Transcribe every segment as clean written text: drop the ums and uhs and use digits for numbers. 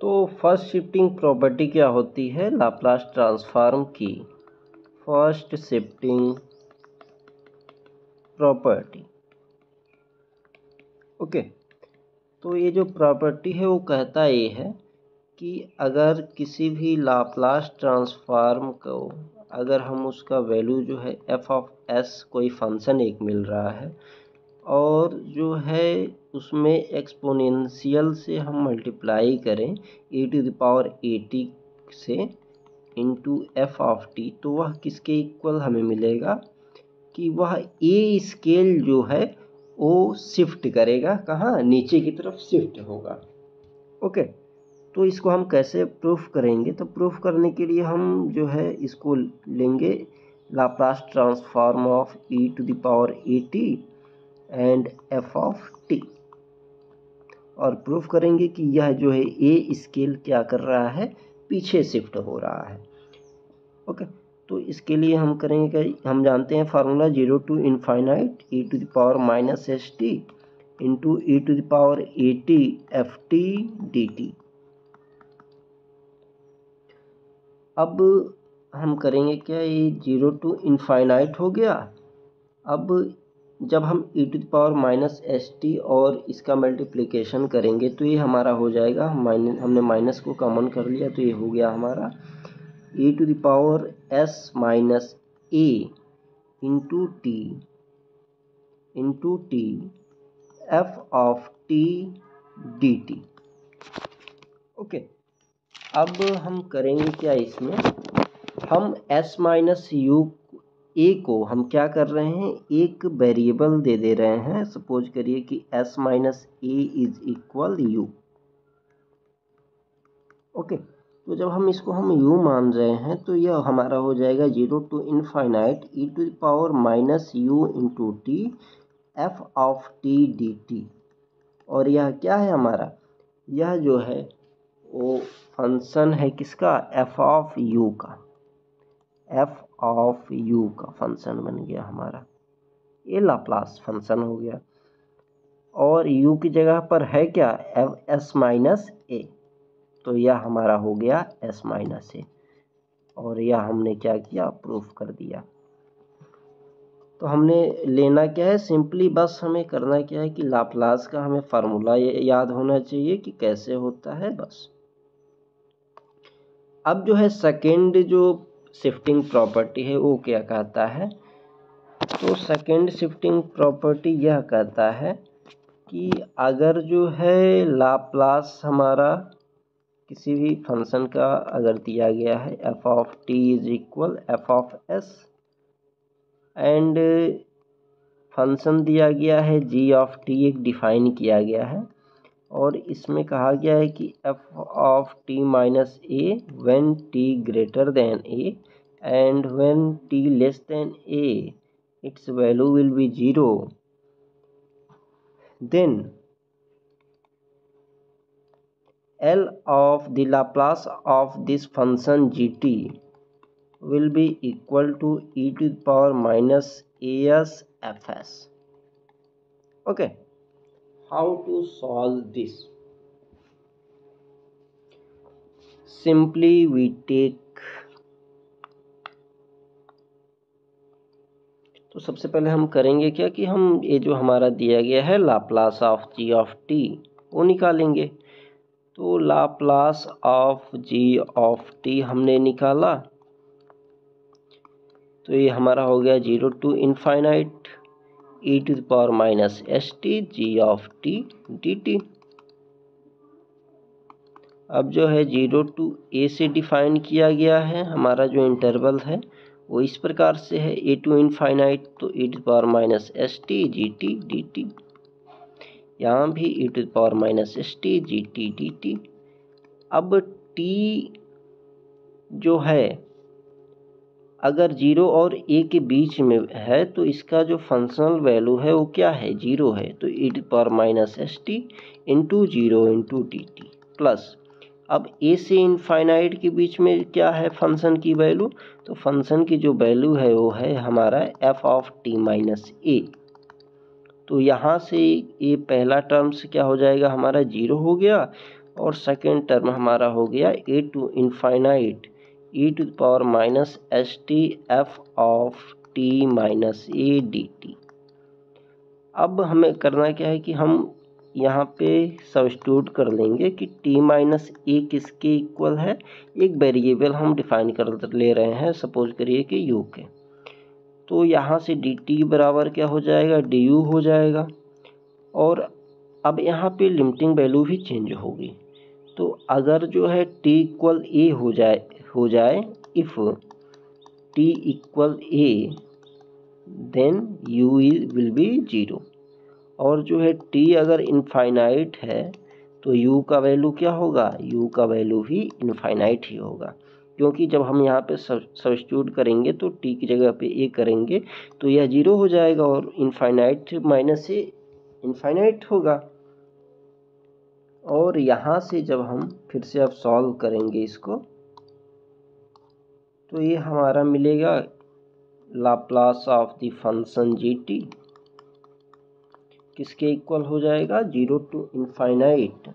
तो first shifting property क्या होती है लाप्लास ट्रांसफॉर्म की? First shifting property. ओके, तो ये जो प्रॉपर्टी है वो कहता ये है कि अगर किसी भी लाप्लास ट्रांसफॉर्म को अगर हम उसका वैल्यू जो है एफ ऑफ एस कोई फंक्शन एक मिल रहा है और जो है उसमें एक्सपोनेंशियल से हम मल्टीप्लाई करें e to the power at से इंटू एफ ऑफ टी, तो वह किसके इक्वल हमें मिलेगा कि वह ए स्केल जो है वो शिफ्ट करेगा, कहाँ? नीचे की तरफ शिफ्ट होगा। ओके, तो इसको हम कैसे प्रूफ करेंगे? तो प्रूफ करने के लिए हम जो है इसको लेंगे Laplace transform of e to the power at and f of t, और प्रूफ करेंगे कि यह जो है ए स्केल क्या कर रहा है, पीछे शिफ्ट हो रहा है। ओके, तो इसके लिए हम करेंगे कि हम जानते हैं formula 0 to infinite e to the power minus s t into e to the power a t f t d t. अब हम करेंगे क्या, ये 0 टू इनफाइनाइट हो गया। अब जब हम e to the power minus s t और इसका मल्टीप्लिकेशन करेंगे तो ये हमारा हो जाएगा, हमने माइनस को कॉमन कर लिया तो ये हो गया हमारा e to the power s minus a into t f of t d t. Okay, अब हम करेंगे क्या, इसमें हम s माइनस यू ए को हम क्या कर रहे हैं, एक वेरिएबल दे दे रहे हैं। सपोज करिए कि s minus A is equal you. Okay, तो जब हम इसको हम u मान रहे हैं तो यह हमारा हो जाएगा 0 to infinite e to the power minus u into t f of t d t. और यह क्या है हमारा, यह जो है वो फंक्शन है किसका, एफ ऑफ यू का, एफ ऑफ यू का फंक्शन बन गया हमारा। ये लाप्लास फंक्शन हो गया और u की जगह पर है क्या, एस माइनस ए, तो यह हमारा हो गया s माइनस ए, और यह हमने क्या किया, प्रूफ कर दिया। तो हमने लेना क्या है, सिंपली बस हमें करना क्या है कि लाप्लास का हमें फार्मूला याद होना चाहिए कि कैसे होता है, बस। अब जो है सेकेंड जो शिफ्टिंग प्रॉपर्टी है वो क्या कहता है, तो सेकेंड शिफ्टिंग प्रॉपर्टी यह कहता है कि अगर जो है लाप्लास हमारा किसी भी फंक्शन का अगर दिया गया है F of T is equal F of S and function दिया गया है जी ऑफ टी, एक डिफाइन किया गया है, और इसमें कहा गया है कि F of t minus A when T greater than A and when T less than A its value will be 0, then L of the Laplace of this function gt will be equal to e to the power minus as fs. Okay, how to solve this? Simply we take, तो सबसे पहले हम करेंगे क्या कि हम ये जो हमारा दिया गया है Laplace of g of t वो निकालेंगे। तो Laplace of g of t हमने निकाला तो ये हमारा हो गया 0 to infinite e to the power minus s t g of t d t. अब जो है 0 टू ए से डिफाइन किया गया है, हमारा जो इंटरवल है वो इस प्रकार से है ए टू इनफाइनाइट, तो e to the power minus s t g t d t, यहाँ भी e to the power minus s t g t d t. अब t जो है अगर 0 और a के बीच में है तो इसका जो फंक्शनल वैल्यू है वो क्या है, 0 है, तो e to the power minus s t into 0 into d t plus, अब a से इनफाइनाइट के बीच में क्या है फंक्शन की वैल्यू, तो फंक्शन की जो वैल्यू है वो है हमारा f ऑफ t माइनस ए। तो यहाँ से ये पहला टर्म्स क्या हो जाएगा हमारा 0 हो गया, और सेकेंड टर्म हमारा हो गया a to infinite e to the power minus s t f of t minus a d t. अब हमें करना क्या है कि हम यहाँ पे सब्स्टिट्यूट कर लेंगे कि t माइनस ए किसके इक्वल है। एक वेरिएबल हम डिफाइन कर ले रहे हैं, सपोज करिए कि u के। तो यहाँ से dt बराबर क्या हो जाएगा, du हो जाएगा। और अब यहाँ पे लिमिटिंग वैल्यू भी चेंज होगी। तो अगर जो है t इक्वल a हो जाए if t equal a then u will be 0। और जो है t अगर इनफाइनाइट है तो u का वैल्यू क्या होगा, u का वैल्यू भी इनफाइनाइट ही होगा। क्योंकि जब हम यहाँ पे सब्स्टिट्यूट करेंगे तो t की जगह पे a करेंगे तो यह 0 हो जाएगा और इनफाइनाइट माइनस से इनफाइनाइट होगा। और यहाँ से जब हम फिर से अब सॉल्व करेंगे इसको तो ये हमारा मिलेगा Laplace of the function gt किसके इक्वल हो जाएगा, 0 to infinite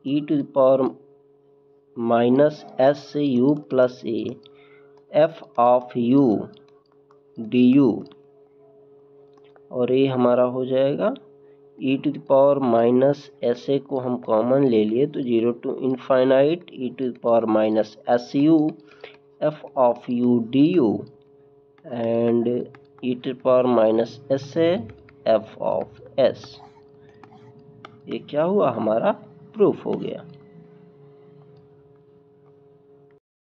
e to the power minus s से u plus a f of u d u. और ये हमारा हो जाएगा e to the power minus s a को हम कॉमन ले लिए तो 0 to infinite e to the power minus s u f of u d u and e to the power minus s A f of S. ये क्या हुआ, हमारा proof हो गया।